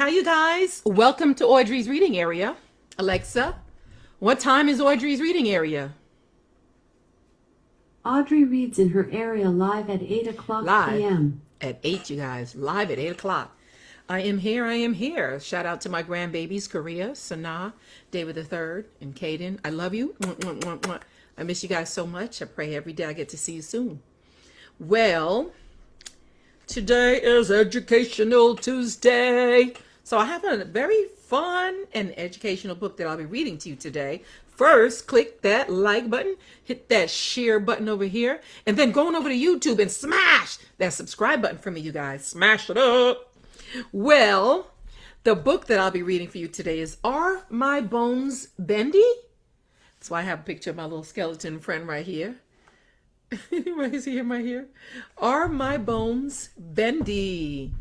Hi, you guys. Welcome to Audrey's reading area. Alexa, what time is Audrey's reading area? Audrey reads in her area live at 8 o'clock Live p.m. at 8, you guys. Live at 8 o'clock. I am here. I am here. Shout out to my grandbabies, Korea, Sanaa, David III, and Caden. I love you. Mwah, mwah, mwah, mwah. I miss you guys so much. I pray every day I get to see you soon. Well, today is Educational Tuesday. So I have a very fun and educational book that I'll be reading to you today. First, click that like button, hit that share button over here, and then go on over to YouTube and smash that subscribe button for me, you guys. Smash it up. Well, the book that I'll be reading for you today is Are My Bones Bendy? That's why I have a picture of my little skeleton friend right here. Is he right here? Are My Bones Bendy?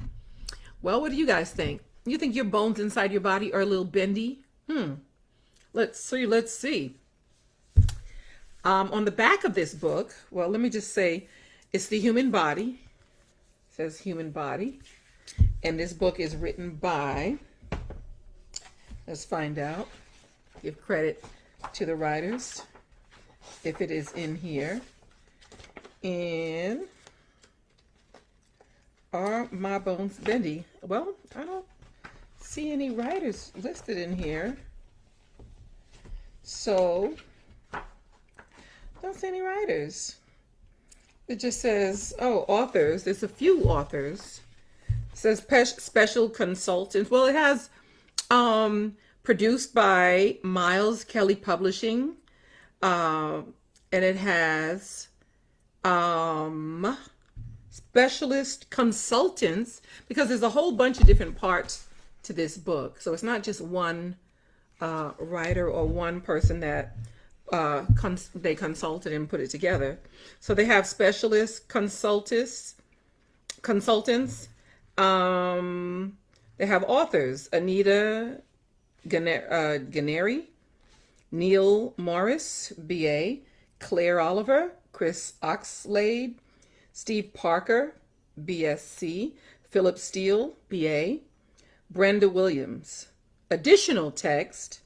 Well, what do you guys think? You think your bones inside your body are a little bendy? Let's see. On the back of this book, well, let me just say, it's the human body. It says human body. And this book is written by, let's find out, give credit to the writers, if it is in here. And Are My Bones Bendy? Well, I don't see any writers listed in here. So, don't see any writers. It just says, oh, authors. There's a few authors. It says special consultants. Well, it has produced by Miles Kelly Publishing. And it has specialist consultants, because there's a whole bunch of different parts to this book. So it's not just one writer or one person that they consulted and put it together. So they have specialist consultants. They have authors: Anita, Ganeri, Neil Morris, BA, Clare Oliver, Chris Oxlade, Steve Parker, BSc, Philip Steele, BA, Brenda Williams. Additional text: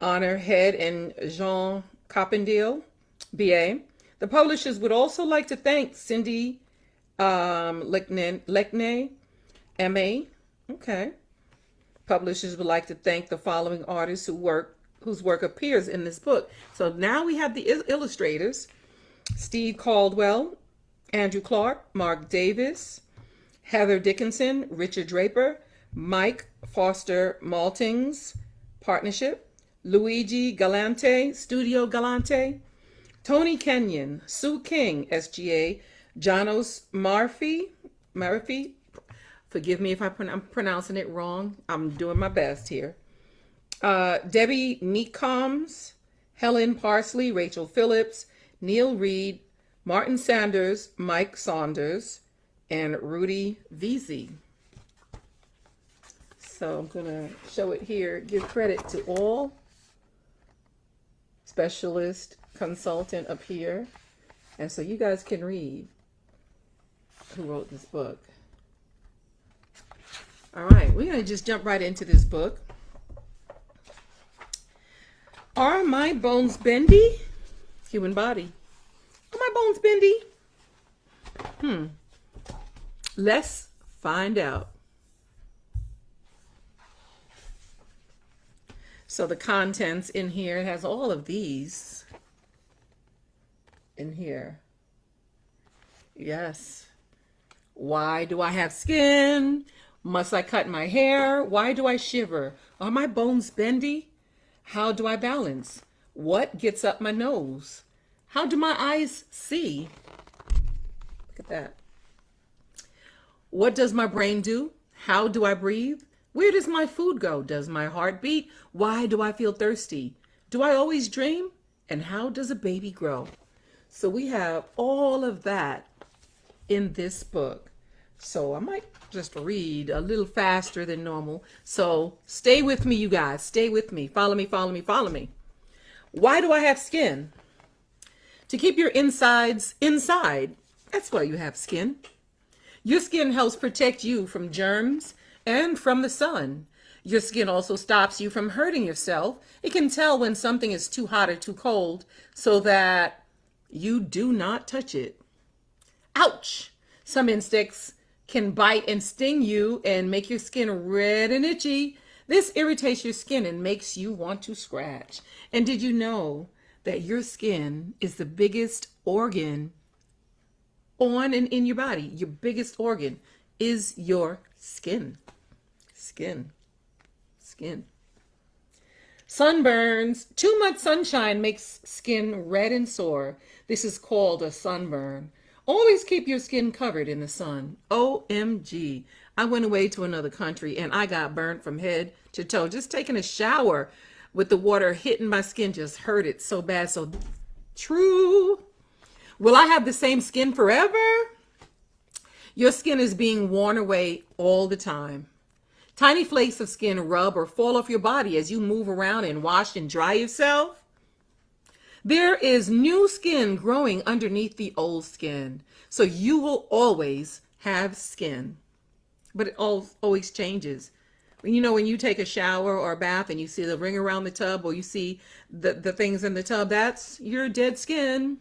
Honor Head and Jean Coppendale, BA. The publishers would also like to thank Cindy Lekne, MA. Okay. Publishers would like to thank the following artists whose work appears in this book. So now we have the illustrators: Steve Caldwell, Andrew Clark, Mark Davis, Heather Dickinson, Richard Draper, Mike Foster Maltings Partnership, Luigi Galante, Studio Galante, Tony Kenyon, Sue King, SGA, Janos Murphy, forgive me if I'm pronouncing it wrong. I'm doing my best here. Debbie Neecoms, Helen Parsley, Rachel Phillips, Neil Reed, Martin Sanders, Mike Saunders, and Rudy Veazey. So I'm going to show it here. Give credit to all. Specialist consultant up here. And so you guys can read who wrote this book. All right, we're going to just jump right into this book. Are My Bones Bendy? Human body. Are my bones bendy? Let's find out. So the contents in here, it has all of these in here. Yes. Why do I have skin? Must I cut my hair? Why do I shiver? Are my bones bendy? How do I balance? What gets up my nose? How do my eyes see? Look at that. What does my brain do? How do I breathe? Where does my food go? Does my heart beat? Why do I feel thirsty? Do I always dream? And how does a baby grow? So we have all of that in this book. So I might just read a little faster than normal. So stay with me, you guys. Stay with me. Follow me, follow me, follow me. Why do I have skin? To keep your insides inside. That's why you have skin. Your skin helps protect you from germs, and from the sun. Your skin also stops you from hurting yourself. It can tell when something is too hot or too cold so that you do not touch it. Ouch! Some insects can bite and sting you and make your skin red and itchy. This irritates your skin and makes you want to scratch. And did you know that your skin is the biggest organ on and in your body? Your biggest organ is your skin. Skin. Sunburns. Too much sunshine makes skin red and sore. This is called a sunburn. Always keep your skin covered in the sun. OMG. I went away to another country and I got burnt from head to toe. Just taking a shower with the water hitting my skin just hurt it so bad. So true. Will I have the same skin forever? Your skin is being worn away all the time. Tiny flakes of skin rub or fall off your body as you move around and wash and dry yourself. There is new skin growing underneath the old skin. So you will always have skin. But it always changes. When you take a shower or a bath and you see the ring around the tub or you see the things in the tub, that's your dead skin.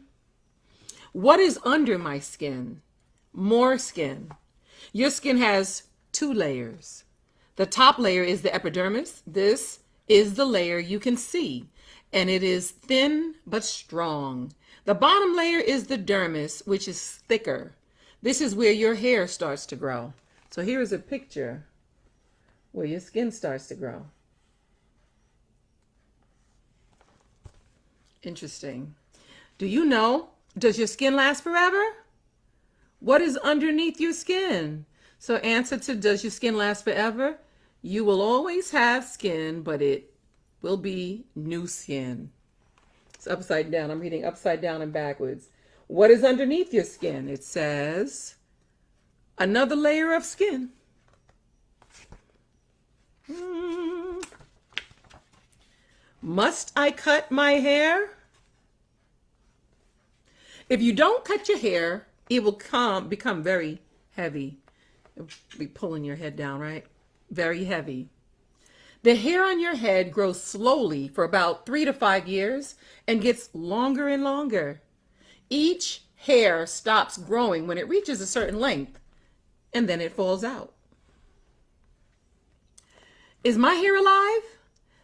What is under my skin? More skin. Your skin has 2 layers. The top layer is the epidermis. This is the layer you can see, and it is thin but strong. The bottom layer is the dermis, which is thicker. This is where your hair starts to grow. So here is a picture where your skin starts to grow. Interesting. Do you know, does your skin last forever? What is underneath your skin? So answer to does your skin last forever? You will always have skin, but it will be new skin. It's upside down. I'm reading upside down and backwards. What is underneath your skin? It says another layer of skin. Must I cut my hair? If you don't cut your hair, it will become very heavy. It'll be pulling your head down, right? Very heavy. The hair on your head grows slowly for about 3 to 5 years and gets longer and longer. Each hair stops growing when it reaches a certain length, and then it falls out. Is my hair alive?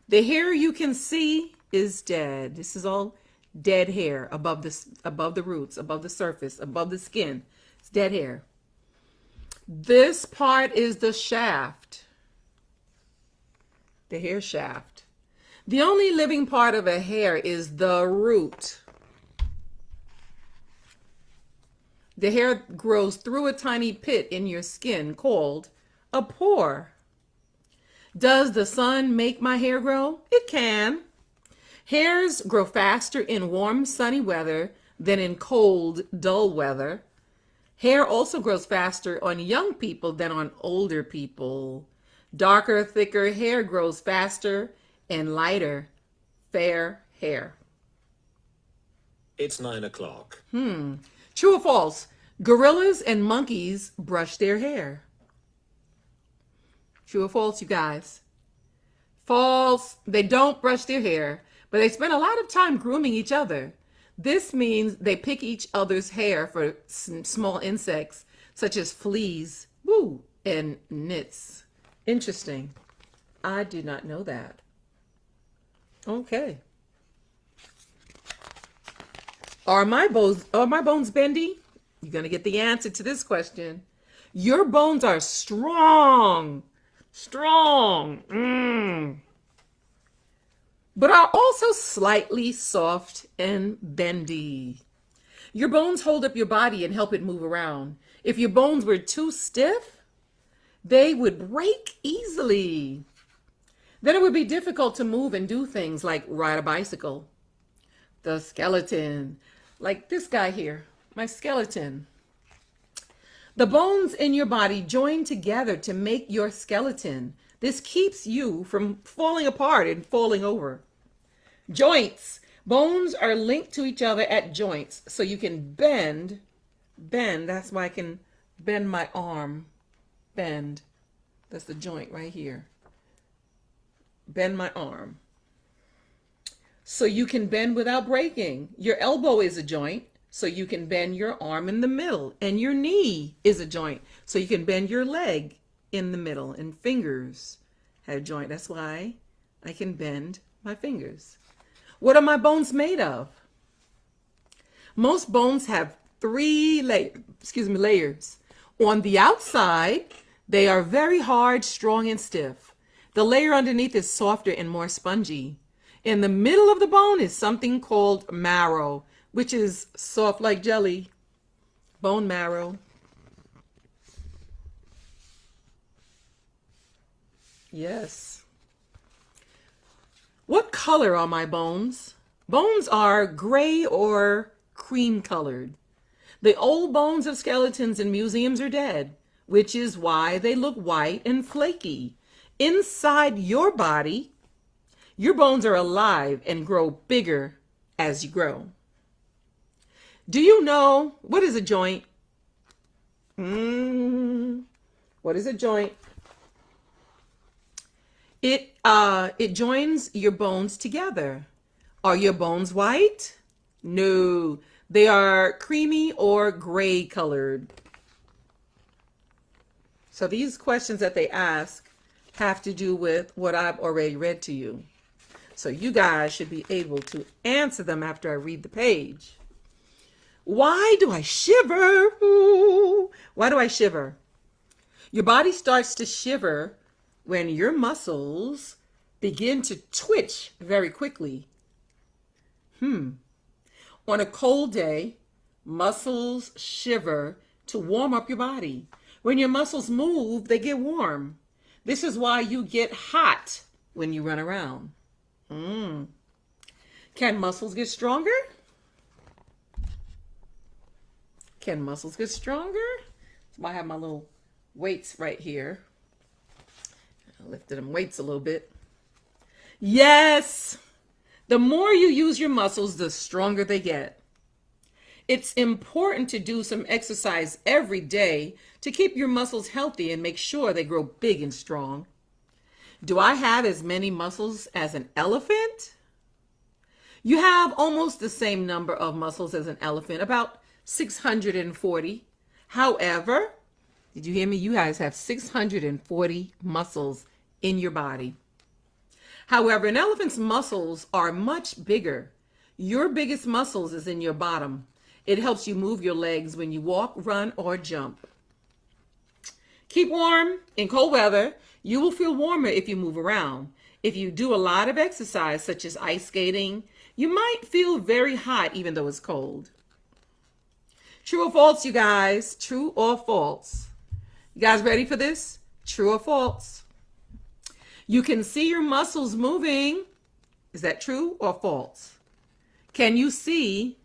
The hair you can see is dead. This is all dead hair above the roots, above the surface, above the skin. It's dead hair. This part is the shaft. The hair shaft. The only living part of a hair is the root. The hair grows through a tiny pit in your skin called a pore. Does the sun make my hair grow? It can. Hairs grow faster in warm, sunny weather than in cold, dull weather. Hair also grows faster on young people than on older people. Darker, thicker hair grows faster and lighter, fair hair. It's 9 o'clock. True or false? Gorillas and monkeys brush their hair. True or false, you guys? False. They don't brush their hair, but they spend a lot of time grooming each other. This means they pick each other's hair for small insects, such as fleas, and nits. Interesting. I did not know that. Okay. Are my bones bendy? You're going to get the answer to this question. Your bones are strong. But are also slightly soft and bendy. Your bones hold up your body and help it move around. If your bones were too stiff, they would break easily. Then it would be difficult to move and do things like ride a bicycle. The skeleton, like this guy here, my skeleton. The bones in your body join together to make your skeleton. This keeps you from falling apart and falling over. Joints. Bones are linked to each other at joints, so you can bend. That's why I can bend my arm. Bend. That's the joint right here. Bend my arm. So you can bend without breaking. Your elbow is a joint, so you can bend your arm in the middle. And your knee is a joint, so you can bend your leg in the middle. And fingers have a joint. That's why I can bend my fingers. What are my bones made of? Most bones have three layers. On the outside, they are very hard, strong, and stiff. The layer underneath is softer and more spongy. In the middle of the bone is something called marrow, which is soft like jelly. Bone marrow. Yes. What color are my bones? Bones are gray or cream colored. The old bones of skeletons in museums are dead, which is why they look white and flaky. Inside your body, your bones are alive and grow bigger as you grow. Do you know what is a joint? What is a joint? It joins your bones together. Are your bones white? No, they are creamy or gray colored. So these questions that they ask have to do with what I've already read to you. So you guys should be able to answer them after I read the page. Why do I shiver? Ooh, why do I shiver? Your body starts to shiver when your muscles begin to twitch very quickly. On a cold day, muscles shiver to warm up your body. When your muscles move, they get warm. This is why you get hot when you run around. Can muscles get stronger? Can muscles get stronger? So I have my little weights right here. I lifted them weights a little bit. Yes! The more you use your muscles, the stronger they get. It's important to do some exercise every day to keep your muscles healthy and make sure they grow big and strong. Do I have as many muscles as an elephant? You have almost the same number of muscles as an elephant, about 640. However, did you hear me? You guys have 640 muscles in your body. However, an elephant's muscles are much bigger. Your biggest muscles is in your bottom. It helps you move your legs when you walk, run, or jump. Keep warm. In cold weather, you will feel warmer if you move around. If you do a lot of exercise, such as ice skating, you might feel very hot even though it's cold. True or false, you guys? True or false? You guys ready for this? True or false? You can see your muscles moving. Is that true or false? Can you see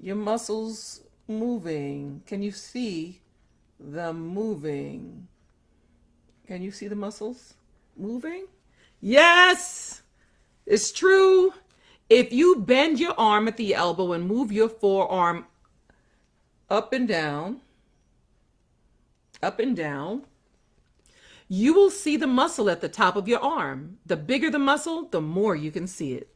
your muscles moving? Can you see them moving? Can you see the muscles moving? Yes, it's true. If you bend your arm at the elbow and move your forearm up and down, you will see the muscle at the top of your arm. The bigger the muscle, the more you can see it.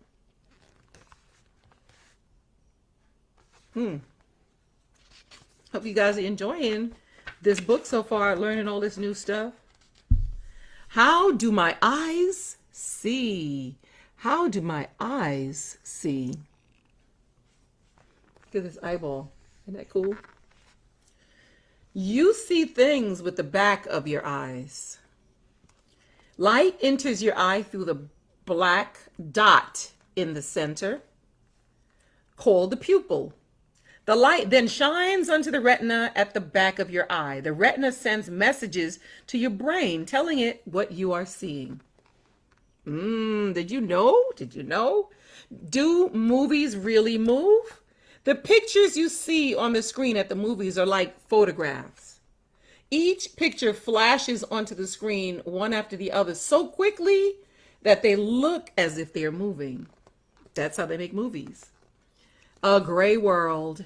Hope you guys are enjoying this book so far, learning all this new stuff. How do my eyes see? How do my eyes see? Look at this eyeball. Isn't that cool? You see things with the back of your eyes. Light enters your eye through the black dot in the center, called the pupil. The light then shines onto the retina at the back of your eye. The retina sends messages to your brain telling it what you are seeing. Did you know? Did you know? Do movies really move? The pictures you see on the screen at the movies are like photographs. Each picture flashes onto the screen one after the other so quickly that they look as if they're moving. That's how they make movies. A gray world.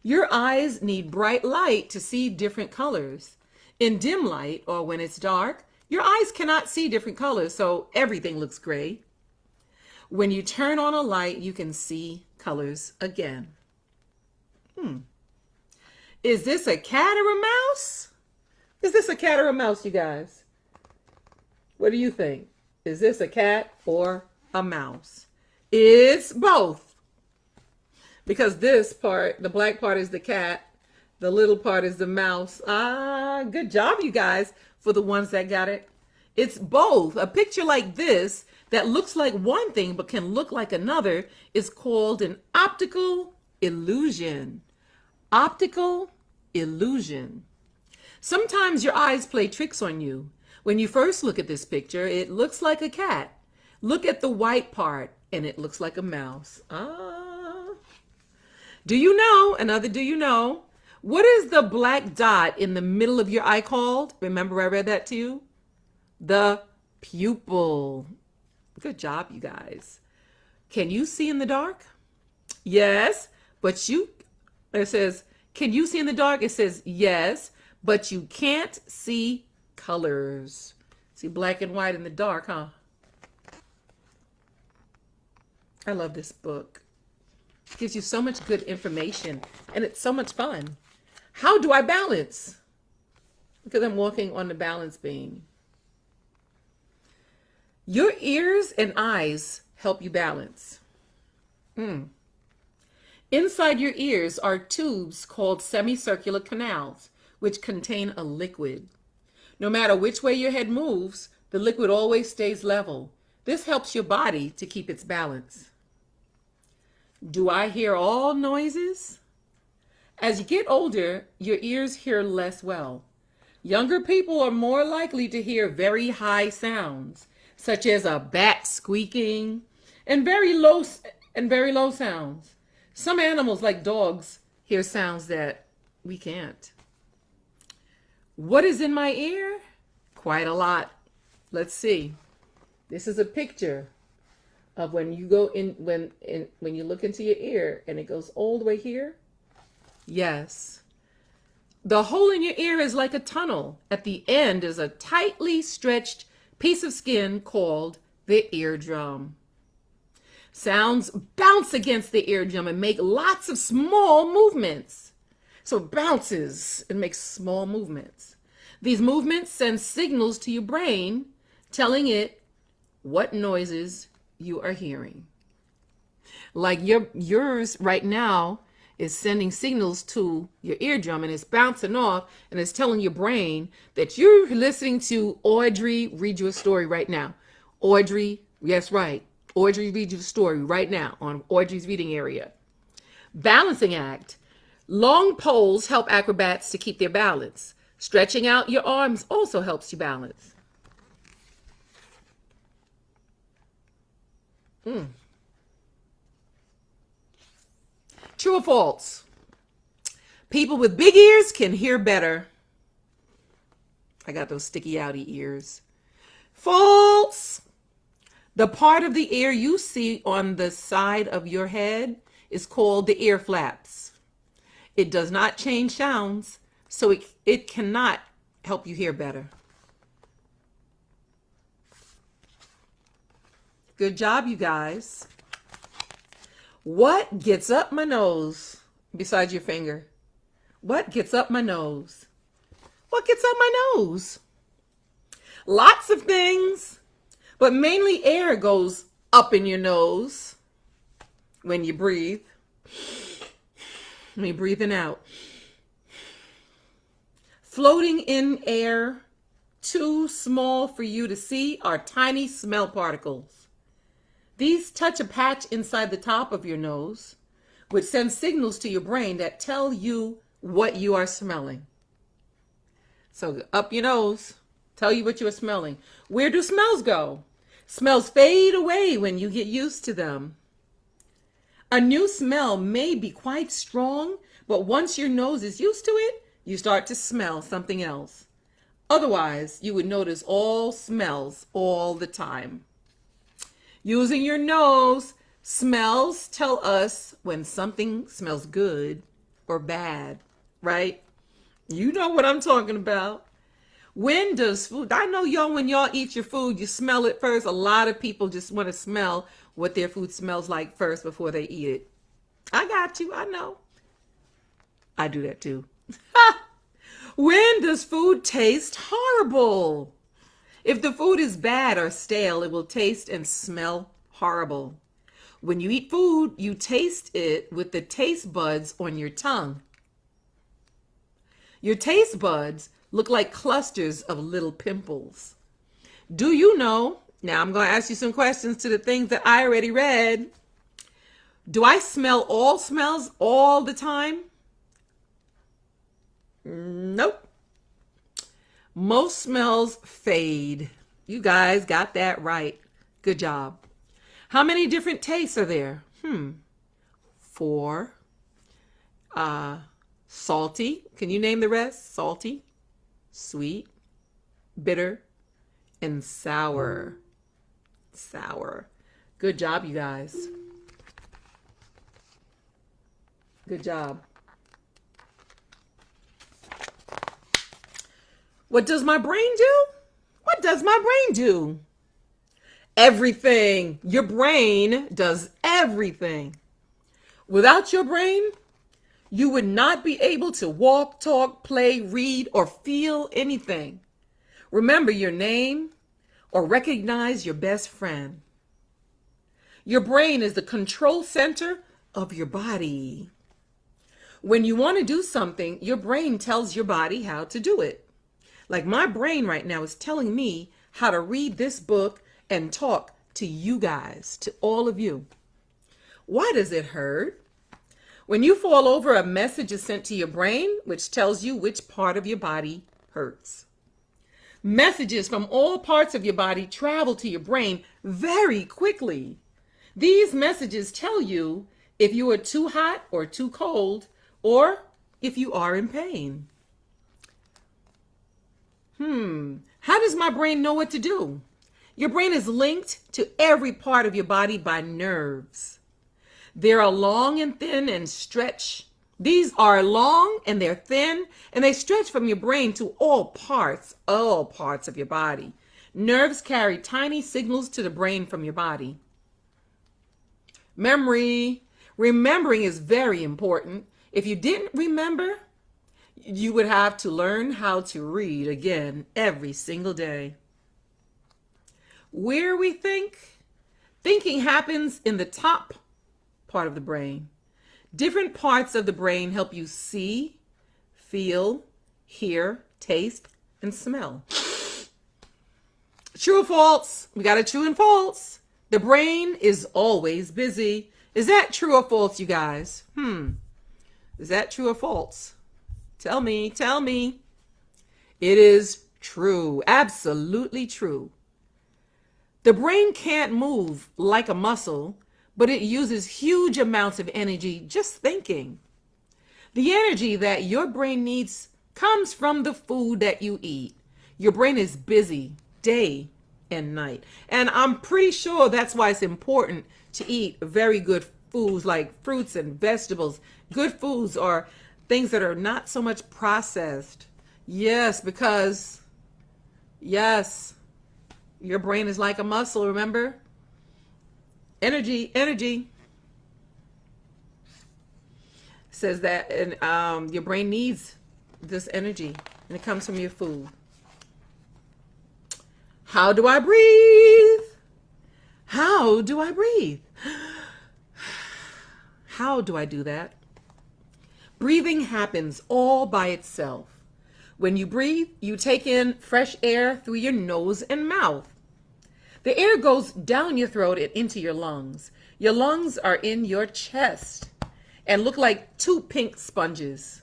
Your eyes need bright light to see different colors. In dim light, or when it's dark, Your eyes cannot see different colors, so everything looks gray. When you turn on a light, you can see colors again. Is this a cat or a mouse? Is this a cat or a mouse, you guys? What do you think? Is this a cat or a mouse? It's both. Because this part, the black part is the cat, the little part is the mouse. Ah, good job, you guys, for the ones that got it. It's both. A picture like this that looks like one thing but can look like another is called an optical illusion. Optical illusion. Sometimes your eyes play tricks on you. When you first look at this picture, it looks like a cat. Look at the white part and it looks like a mouse. Ah. Do you know, another do you know, what is the black dot in the middle of your eye called? Remember I read that to you? The pupil. Good job, you guys. Can you see in the dark? Yes, but it says, can you see in the dark? It says yes, but you can't see colors. See black and white in the dark, huh? I love this book. It gives you so much good information and it's so much fun. How do I balance? Because I'm walking on the balance beam. Your ears and eyes help you balance. Inside your ears are tubes called semicircular canals, which contain a liquid. No matter which way your head moves, the liquid always stays level. This helps your body to keep its balance. Do I hear all noises? As you get older, your ears hear less well. Younger people are more likely to hear very high sounds, such as a bat squeaking, and very low sounds. Some animals, like dogs, hear sounds that we can't. What is in my ear? Quite a lot. Let's see. This is a picture of when you go in, when you look into your ear and it goes all the way here. Yes. The hole in your ear is like a tunnel. At the end is a tightly stretched piece of skin called the eardrum. Sounds bounce against the eardrum and make lots of small movements. So it bounces and makes small movements. These movements send signals to your brain, telling it what noises you are hearing. Like yours right now is sending signals to your eardrum and it's bouncing off and it's telling your brain that you're listening to Audrey read you a story right now. Audrey, yes, right. Audrey read you a story right now on Audrey's reading area. Balancing act. Long poles help acrobats to keep their balance. Stretching out your arms also helps you balance. True or false? People with big ears can hear better. I got those sticky outy ears. False. The part of the ear you see on the side of your head is called the ear flaps. It does not change sounds, so it cannot help you hear better. Good job, you guys. What gets up my nose besides your finger? What gets up my nose? What gets up my nose? Lots of things, but mainly air goes up in your nose when you breathe. When you're breathing out. Floating in air, too small for you to see, are tiny smell particles. These touch a patch inside the top of your nose, which sends signals to your brain that tell you what you are smelling. So up your nose, tell you what you are smelling. Where do smells go? Smells fade away when you get used to them. A new smell may be quite strong, but once your nose is used to it, you start to smell something else. Otherwise, you would notice all smells all the time. Using your nose, smells tell us when something smells good or bad, right? You know what I'm talking about. When does food, I know y'all, when y'all eat your food, you smell it first. A lot of people just want to smell what their food smells like first before they eat it. I got you. I know. I do that too. When does food taste horrible? If the food is bad or stale, it will taste and smell horrible. When you eat food, you taste it with the taste buds on your tongue. Your taste buds look like clusters of little pimples. Do you know? Now I'm going to ask you some questions to the things that I already read. Do I smell all smells all the time? Nope. Most smells fade. You guys got that right. Good job. How many different tastes are there? 4. Salty. Can you name the rest? Salty, sweet, bitter, and sour. Sour. Good job, you guys. Good job. What does my brain do? What does my brain do? Everything. Your brain does everything. Without your brain, you would not be able to walk, talk, play, read, or feel anything. Remember your name or recognize your best friend. Your brain is the control center of your body. When you want to do something, your brain tells your body how to do it. Like my brain right now is telling me how to read this book and talk to you guys, to all of you. Why does it hurt? When you fall over, a message is sent to your brain, which tells you which part of your body hurts. Messages from all parts of your body travel to your brain very quickly. These messages tell you if you are too hot or too cold, or if you are in pain. How does my brain know what to do? Your brain is linked to every part of your body by nerves. They are long and thin and stretch. These are long and they're thin and they stretch from your brain to all parts of your body. Nerves carry tiny signals to the brain from your body. Memory. Remembering is very important. If you didn't remember, you would have to learn how to read again every single day. Where we think, thinking happens in the top part of the brain. Different parts of the brain help you see, feel, hear, taste, and smell. True or false? We got a true and false. The brain is always busy. Is that true or false, you guys? Is that true or false? Tell me. It is true. Absolutely true. The brain can't move like a muscle, but it uses huge amounts of energy just thinking. The energy that your brain needs comes from the food that you eat. Your brain is busy day and night. And I'm pretty sure that's why it's important to eat very good foods like fruits and vegetables. Good foods are things that are not so much processed. Yes, because, yes, your brain is like a muscle, remember? Energy. Says that and your brain needs this energy, and it comes from your food. How do I breathe? How do I breathe? How do I do that? Breathing happens all by itself. When you breathe, you take in fresh air through your nose and mouth. The air goes down your throat and into your lungs. Your lungs are in your chest and look like 2 pink sponges.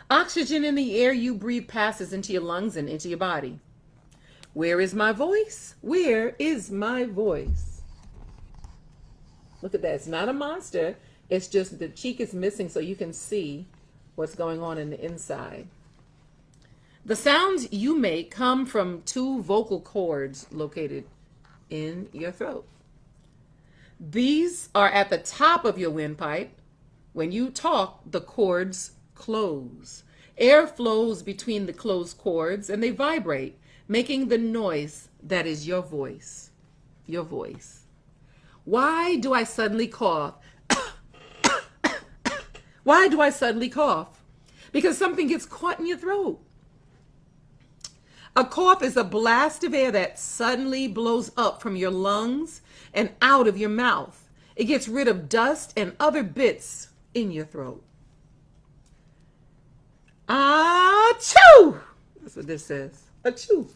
Oxygen in the air you breathe passes into your lungs and into your body. Where is my voice? Where is my voice? Look at that. It's not a monster. It's just the cheek is missing so you can see what's going on in the inside. The sounds you make come from 2 vocal cords located in your throat. These are at the top of your windpipe. When you talk, the cords close. Air flows between the closed cords and they vibrate, making the noise that is your voice. Your voice. Why do I suddenly cough? Why do I suddenly cough? Because something gets caught in your throat. A cough is a blast of air that suddenly blows up from your lungs and out of your mouth. It gets rid of dust and other bits in your throat. Achoo! That's what this says. Achoo.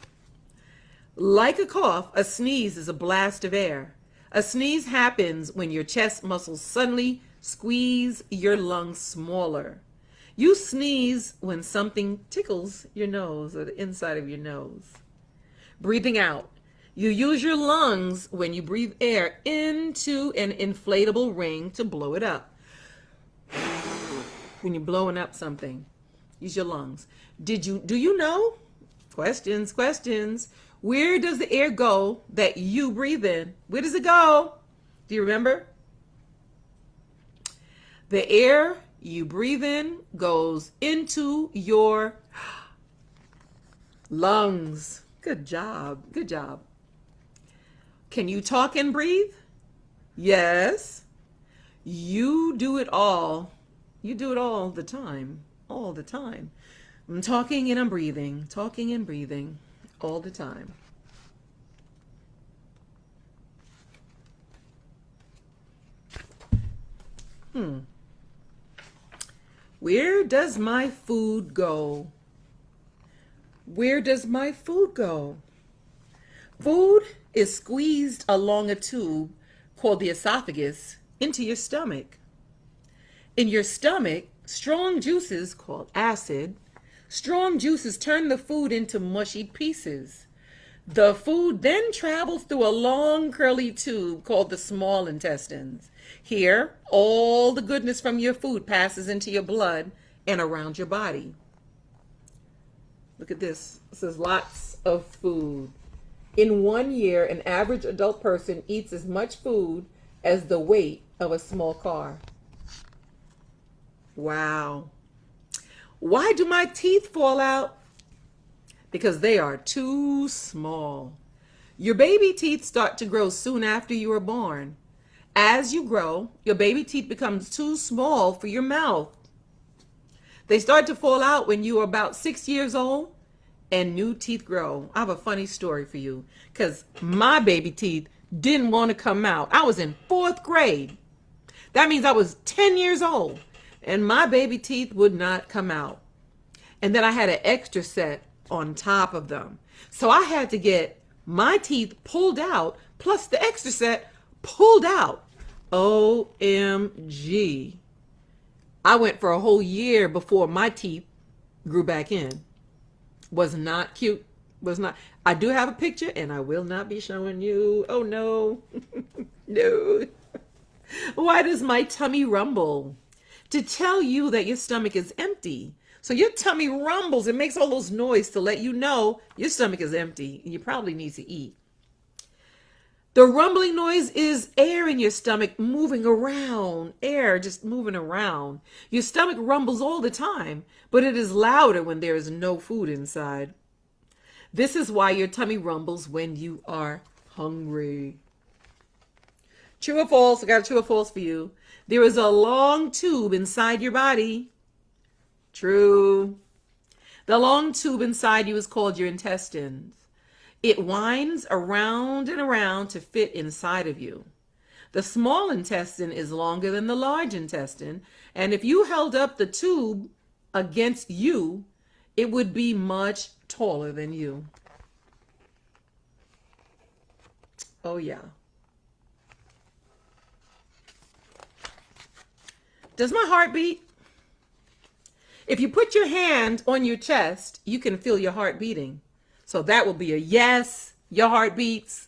Like a cough, a sneeze is a blast of air. A sneeze happens when your chest muscles suddenly squeeze your lungs smaller. You sneeze when something tickles your nose or the inside of your nose. Breathing out. You use your lungs when you breathe air into an inflatable ring to blow it up. When you're blowing up something, use your lungs. Do you know? Questions. Where does the air go that you breathe in? Where does it go? Do you remember? The air you breathe in goes into your lungs. Good job. Good job. Can you talk and breathe? Yes. You do it all. You do it all the time. All the time. I'm talking and I'm breathing. Talking and breathing. All the time. Where does my food go? Where does my food go? Food is squeezed along a tube called the esophagus into your stomach. In your stomach, strong juices called acid, strong juices turn the food into mushy pieces. The food then travels through a long curly tube called the small intestines. Here, all the goodness from your food passes into your blood and around your body. Look at this. It says lots of food. In 1 year, an average adult person eats as much food as the weight of a small car. Wow. Why do my teeth fall out? Because they are too small. Your baby teeth start to grow soon after you are born. As you grow, your baby teeth becomes too small for your mouth. They start to fall out when you are about 6 years old and new teeth grow. I have a funny story for you because my baby teeth didn't want to come out. I was in 4th grade. That means I was 10 years old and my baby teeth would not come out. And then I had an extra set on top of them. So I had to get my teeth pulled out plus the extra set pulled out. OMG. I went for a whole year before my teeth grew back in. Was not cute. Was not. I do have a picture and I will not be showing you. Oh no. No. Why does my tummy rumble? To tell you that your stomach is empty. So your tummy rumbles. It makes all those noise to let you know your stomach is empty and you probably need to eat. The rumbling noise is air in your stomach moving around. Air just moving around. Your stomach rumbles all the time, but it is louder when there is no food inside. This is why your tummy rumbles when you are hungry. True or false? I got a true or false for you. There is a long tube inside your body. True. The long tube inside you is called your intestines. It winds around and around to fit inside of you. The small intestine is longer than the large intestine, and if you held up the tube against you, it would be much taller than you. Oh yeah. Does my heart beat? If you put your hand on your chest, you can feel your heart beating. So that will be a yes, your heart beats.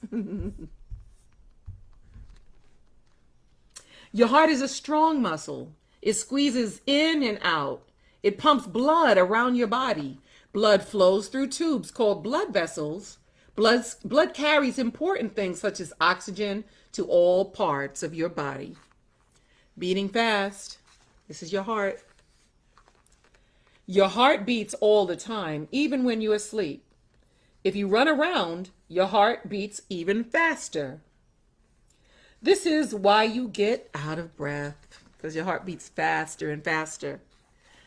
Your heart is a strong muscle. It squeezes in and out. It pumps blood around your body. Blood flows through tubes called blood vessels. Blood carries important things such as oxygen to all parts of your body. Beating fast. This is your heart. Your heart beats all the time, even when you're asleep. If you run around, your heart beats even faster. This is why you get out of breath, because your heart beats faster and faster.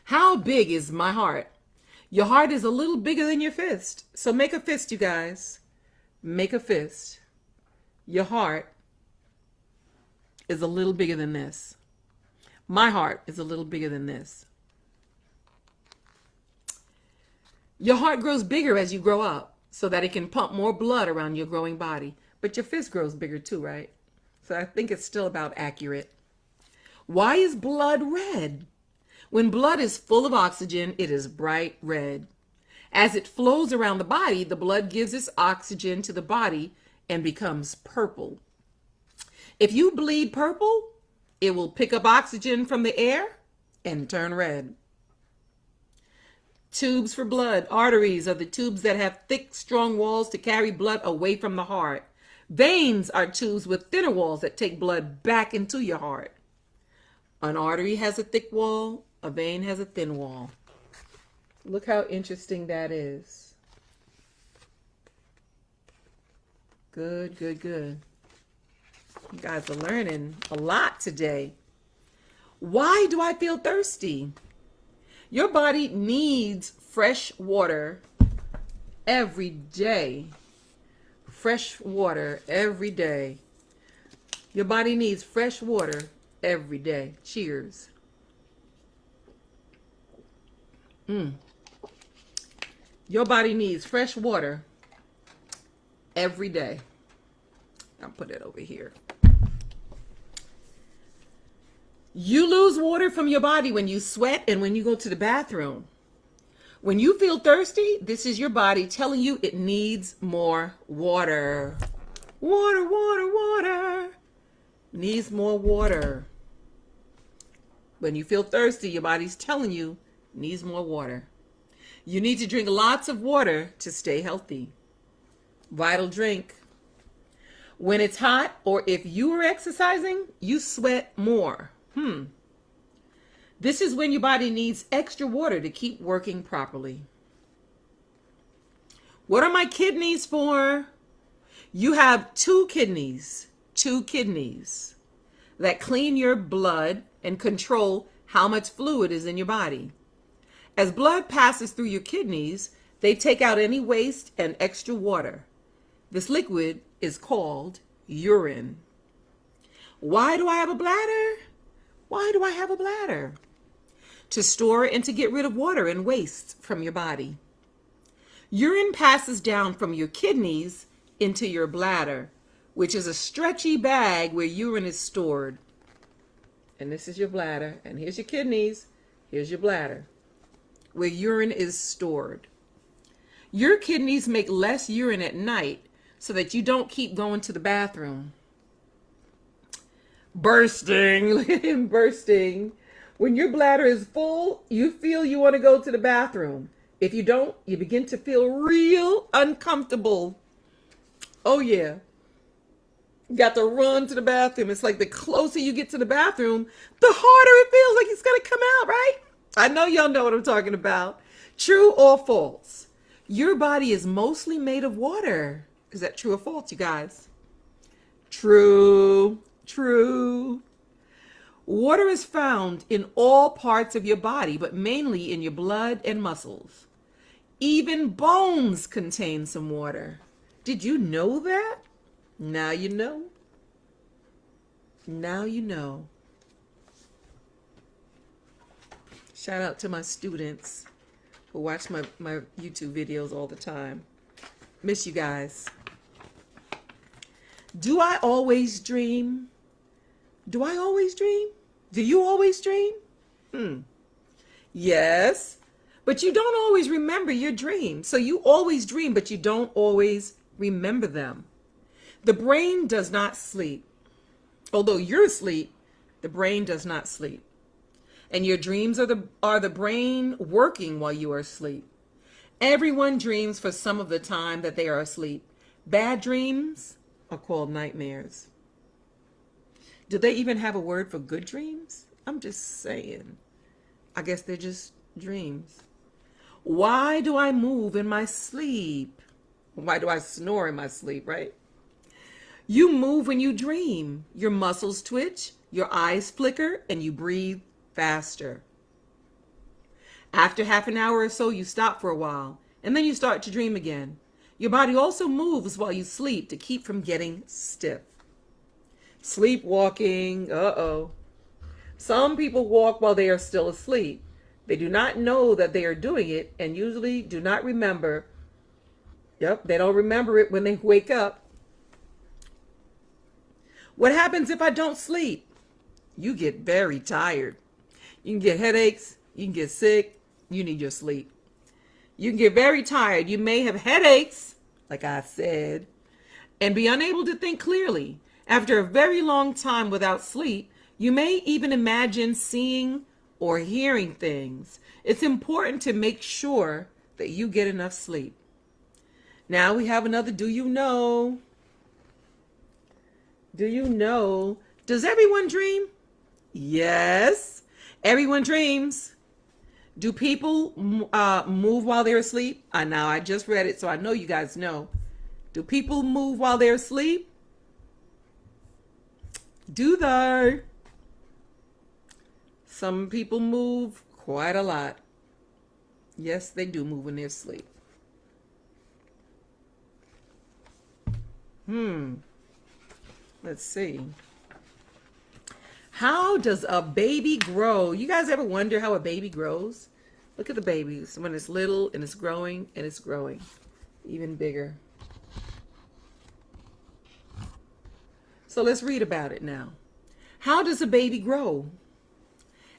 How big is my heart? Your heart is a little bigger than your fist. So make a fist, you guys. Make a fist. Your heart is a little bigger than this. My heart is a little bigger than this. Your heart grows bigger as you grow up so that it can pump more blood around your growing body. But your fist grows bigger too, right? So I think it's still about accurate. Why is blood red? When blood is full of oxygen, it is bright red. As it flows around the body, the blood gives its oxygen to the body and becomes purple. If you bleed purple, it will pick up oxygen from the air and turn red. Tubes for blood. Arteries are the tubes that have thick, strong walls to carry blood away from the heart. Veins are tubes with thinner walls that take blood back into your heart. An artery has a thick wall. A vein has a thin wall. Look how interesting that is. Good, good, good. You guys are learning a lot today. Why do I feel thirsty? Your body needs fresh water every day. Fresh water every day. Your body needs fresh water every day. Cheers. Your body needs fresh water every day. I'll put it over here. You lose water from your body when you sweat and when you go to the bathroom. When you feel thirsty, this is your body telling you it needs more water. Water, water, water. Needs more water. When you feel thirsty, your body's telling you it needs more water. You need to drink lots of water to stay healthy. Vital drink. When it's hot or if you are exercising, you sweat more. This is when your body needs extra water to keep working properly. What are my kidneys for? You have two kidneys that clean your blood and control how much fluid is in your body. As blood passes through your kidneys, they take out any waste and extra water. This liquid is called urine. Why do I have a bladder? Why do I have a bladder? To store and to get rid of water and waste from your body. Urine passes down from your kidneys into your bladder, which is a stretchy bag where urine is stored. And this is your bladder, and here's your kidneys, here's your bladder, where urine is stored. Your kidneys make less urine at night so that you don't keep going to the bathroom. Bursting, look at him bursting. When your bladder is full, you feel you want to go to the bathroom. If you don't, you begin to feel real uncomfortable. Oh yeah. You got to run to the bathroom. It's like the closer you get to the bathroom, the harder it feels like it's going to come out, right? I know y'all know what I'm talking about. True or false? Your body is mostly made of water. Is that true or false, you guys? True. True. Water is found in all parts of your body, but mainly in your blood and muscles. Even bones contain some water. Did you know that? Now you know. Now you know. Shout out to my students who watch my YouTube videos all the time. Miss you guys. Do I always dream? Do I always dream? Do you always dream? Yes, but you don't always remember your dreams. So you always dream, but you don't always remember them. The brain does not sleep. Although you're asleep, the brain does not sleep. And your dreams are the brain working while you are asleep. Everyone dreams for some of the time that they are asleep. Bad dreams are called nightmares. Do they even have a word for good dreams? I'm just saying. I guess they're just dreams. Why do I move in my sleep? Why do I snore in my sleep, right? You move when you dream. Your muscles twitch, your eyes flicker, and you breathe faster. After half an hour or so, you stop for a while, and then you start to dream again. Your body also moves while you sleep to keep from getting stiff. Sleepwalking, Some people walk while they are still asleep. They do not know that they are doing it and usually do not remember. They don't remember it when they wake up. What happens if I don't sleep? You get very tired. You can get headaches. You can get sick. You need your sleep. You can get very tired. You may have headaches, like I said, and be unable to think clearly. After a very long time without sleep, you may even imagine seeing or hearing things. It's important to make sure that you get enough sleep. Now we have another do you know? Do you know? Does everyone dream? Yes, everyone dreams. Do people move while they're asleep? I just read it, so I know you guys know. Do people move while they're asleep? Do they? Some people move quite a lot. Yes, they do move when they're asleep. Let's see. How does a baby grow? You guys ever wonder how a baby grows? Look at the babies when it's little and it's growing even bigger. So let's read about it now. How does a baby grow?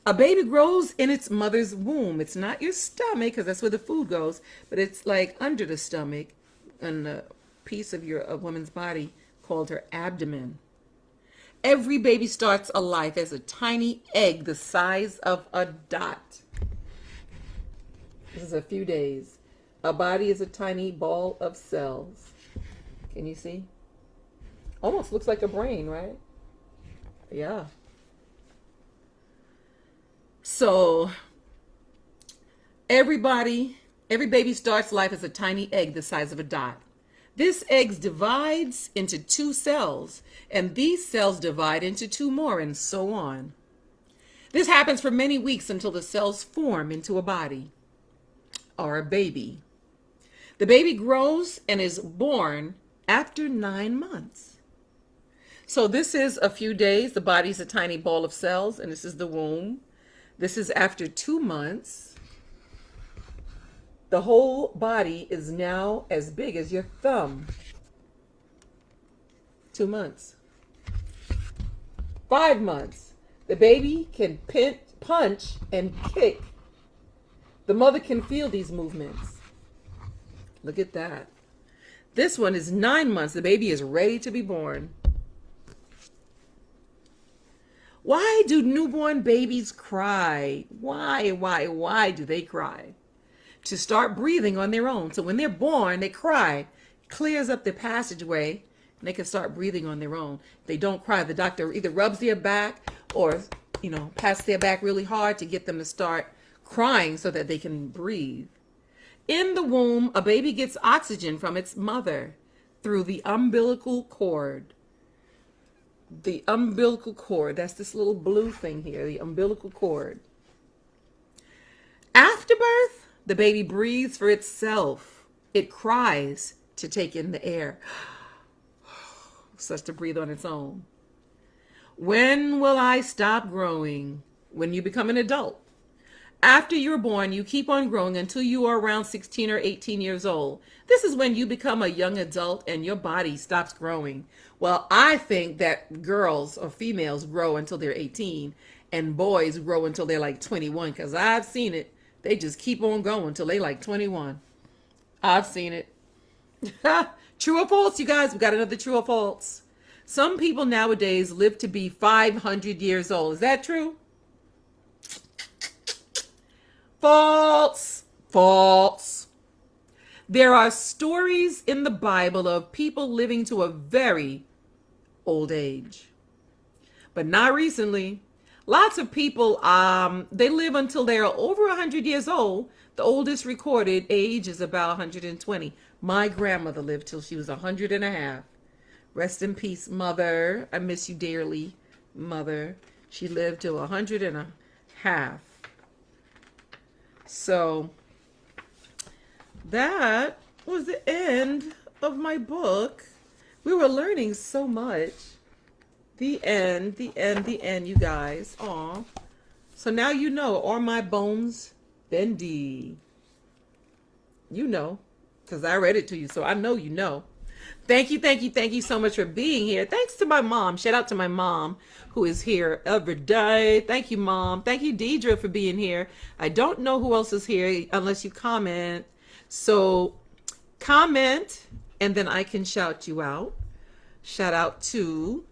A baby grows in its mother's womb. It's not your stomach, because that's where the food goes, but it's like under the stomach and a piece of a woman's body called her abdomen. Every baby starts a life as a tiny egg the size of a dot. This is a few days. A body is a tiny ball of cells. Can you see? Almost looks like a brain, right? Yeah. So every baby starts life as a tiny egg the size of a dot. This egg divides into 2 cells, and these cells divide into 2 more, and so on. This happens for many weeks until the cells form into a body, or a baby. The baby grows and is born after 9 months. So this is a few days. The body's a tiny ball of cells, and this is the womb. This is after 2 months. The whole body is now as big as your thumb. 2 months. 5 months. The baby can punch and kick. The mother can feel these movements. Look at that. This one is 9 months. The baby is ready to be born. Why do newborn babies cry? Why do they cry? To start breathing on their own. So when they're born, they cry, clears up the passageway, and they can start breathing on their own. If they don't cry, the doctor either rubs their back or, pats their back really hard to get them to start crying so that they can breathe. In the womb, a baby gets oxygen from its mother through the umbilical cord. The umbilical cord, that's this little blue thing here, the umbilical cord. After birth, the baby breathes for itself. It cries to take in the air. Starts to breathe on its own. When will I stop growing? When you become an adult. After you're born, you keep on growing until you are around 16 or 18 years old. This is when you become a young adult and your body stops growing. Well, I think that girls or females grow until they're 18 and boys grow until they're like 21, because I've seen it. They just keep on going until they like 21. I've seen it. True or false, you guys? We got another true or false. Some people nowadays live to be 500 years old. Is that true? False. False. There are stories in the Bible of people living to a very old age. But not recently. Lots of people, they live until they're over 100 years old. The oldest recorded age is about 120. My grandmother lived till she was 100 and a half. Rest in peace, Mother. I miss you dearly, Mother. She lived till 100 and a half. So that was the end of my book. We were learning so much. The end, you guys. Aw. So now you know, or My Bones Bendy. You know, because I read it to you, so I know you know. Thank you so much for being here. Thanks to my mom. Shout out to my mom who is here every day. Thank you, Mom. Thank you, Deidre, for being here. I don't know who else is here unless you comment. So comment, and then I can shout you out. Shout out to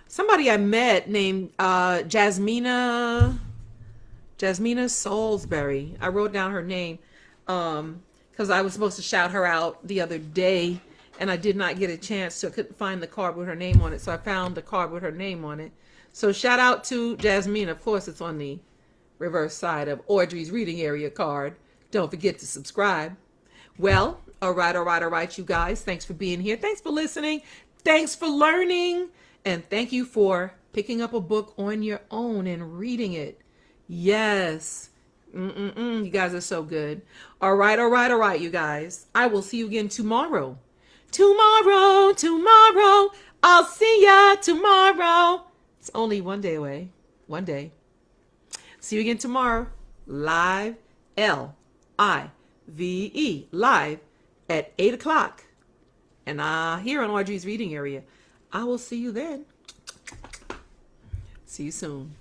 somebody I met named Jasmina Salisbury. I wrote down her name because I was supposed to shout her out the other day, and I did not get a chance, so I couldn't find the card with her name on it. So I found the card with her name on it. So shout out to Jasmine. Of course, it's on the reverse side of Audrey's reading area card. Don't forget to subscribe. Well, all right, you guys. Thanks for being here. Thanks for listening. Thanks for learning. And thank you for picking up a book on your own and reading it. Yes. You guys are so good. All right, you guys. I will see you again tomorrow. Tomorrow. I'll see ya tomorrow. It's only one day away. One day. See you again tomorrow. Live. Live. Live at 8 o'clock. And here on Audrey's reading area. I will see you then. See you soon.